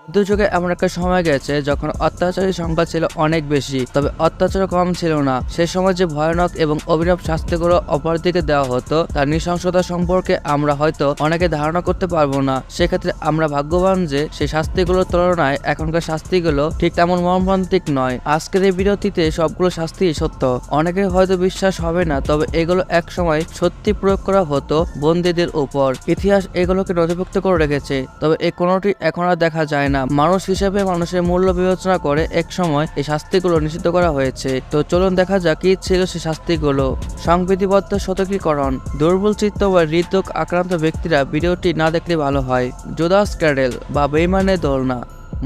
মধ্যযুগে এমন একটা সময় গেছে যখন অত্যাচারীর সংখ্যা ছিল অনেক বেশি, তবে অত্যাচার কম ছিল না। সে সময় যে ভয়ানক এবং অভিনব শাস্তিগুলো অপরাধীকে দেওয়া হতো তার নৃশংসতা সম্পর্কে আমরা হয়তো অনেকে ধারণা করতে পারবো না। সেক্ষেত্রে আমরা ভাগ্যবান যে সেই শাস্তিগুলোর তুলনায় এখনকার শাস্তিগুলো ঠিক তেমন মর্মান্তিক নয়। আজকের এই বিরতিতে সবগুলো শাস্তি সত্য। অনেকের হয়তো বিশ্বাস হবে না, তবে এগুলো এক সময় সত্যি প্রয়োগ করা হতো বন্দীদের উপর। ইতিহাস এগুলোকে নথিভুক্ত করে রেখেছে, তবে এই কোনোটি এখন আর দেখা যায় না। মানুষ হিসেবে মানুষের মূল্য বিবেচনা করে এক সময় এই শাস্তিগুলো নিষিদ্ধ করা হয়েছে। তো চলুন দেখা যাক কি ছিল সেই শাস্তিগুলো। সংবিধিবদ্ধ সতর্কীকরণ: দুর্বল চিত্ত বা হৃদরোগ আক্রান্ত ব্যক্তিরা ভিডিওটি না দেখলে ভালো হয়। জুদাস ক্যাডেল বা বেইমানের দোলনা: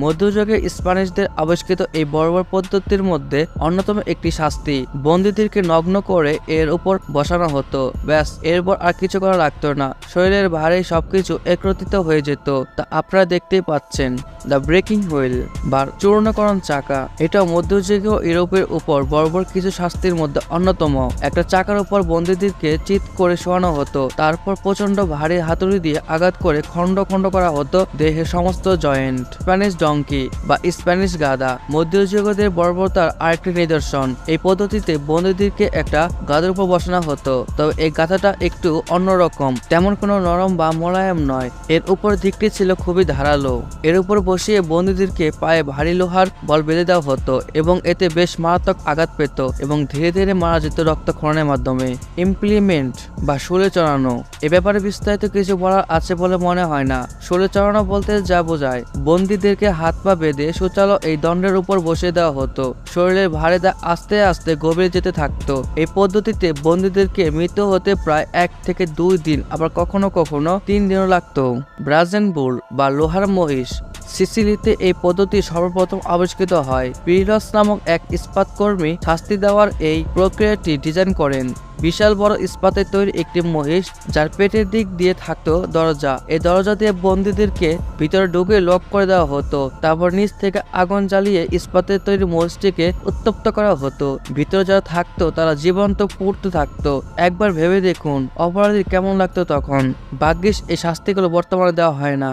মধ্যযুগে স্প্যানিশদের আবিষ্কৃত এই বর্বর পদ্ধতির মধ্যে অন্যতম একটি শাস্তি। বন্দীদেরকে নগ্ন করে এর উপর বসানো হতো। ব্যাস, এরপর আর কিছু করা লাগতো না। শরীরের ভারে সবকিছু একত্রিত হয়ে যেত। তা আপনারা দেখতেই পাচ্ছেন। দ্য ব্রেকিং হুইল বা চূর্ণকরণ চাকা, এটা মধ্যযুগীয় ইউরোপের উপর বর্বর কিছু শাস্তির মধ্যে অন্যতম। একটা চাকার উপর বন্দীদেরকে চিৎ করে শোয়ানো হতো, তারপর প্রচন্ড ভারী হাতুড়ি দিয়ে আঘাত করে খণ্ড খণ্ড করা হতো দেহের সমস্ত জয়েন্ট। স্প্যানিশ ডঙ্কি বা স্প্যানিশ গাধা, মধ্যযুগীয়দের বর্বরতার আরেকটি নিদর্শন। এই পদ্ধতিতে বন্দীদেরকে একটা গাধার উপর বসানো হতো, তবে এই গাধাটা একটু অন্যরকম, তেমন কোনো নরম বা মোলায়েম নয়। এর উপর দিকটি ছিল খুবই ধারালো। এর উপর বসিয়ে বন্দীদেরকে পায়ে ভারী লোহার বল বেঁধে দেওয়া হতো এবং এতে বেশ মারাত্মক আঘাত পেত এবং ধীরে ধীরে মারা যেত রক্তক্ষরণের মাধ্যমে। ইমপ্লিমেন্ট বা শুলে চড়ানো, এ ব্যাপারে বিস্তারিত কিছু বলার আছে বলে মনে হয় না। শুলে চড়ানো বলতে যা বোঝায়, বন্দীদেরকে হাত পা বেঁধে সুচালো এই দণ্ডের উপর বসিয়ে দেওয়া হতো। শরীরের ভারে আস্তে আস্তে গভীরে যেতে থাকতো। এই পদ্ধতিতে বন্দীদেরকে মৃত্যু হতে প্রায় 1 থেকে 2 দিন, আবার কখনো কখনো 3 দিনও লাগতো। ব্রাজেন বুল বা লোহার মহিষ, সিসিলিতে এই পদ্ধতি সর্বপ্রথম আবিষ্কৃত হয়। পিরিলস নামক এক ইস্পাতকর্মী শাস্তি দেওয়ার এই প্রক্রিয়াটি ডিজাইন করেন। বিশাল বড় ইস্পাতের তৈরি একটি মহিষ, যার পেটের দিক দিয়ে থাকতো দরজা। এই দরজা দিয়ে বন্দীদেরকে ভিতরে ঢুকে লক করে দেওয়া হতো। তারপর নিচ থেকে আগুন জ্বালিয়ে ইস্পাতের তৈরি মহিষটিকে উত্তপ্ত করা হতো। ভিতরে যারা থাকতো তারা জীবন্ত পুড়তে থাকতো। একবার ভেবে দেখুন অপরাধী কেমন লাগতো তখন। ভাগ্যিস এই শাস্তিগুলো বর্তমানে দেওয়া হয় না।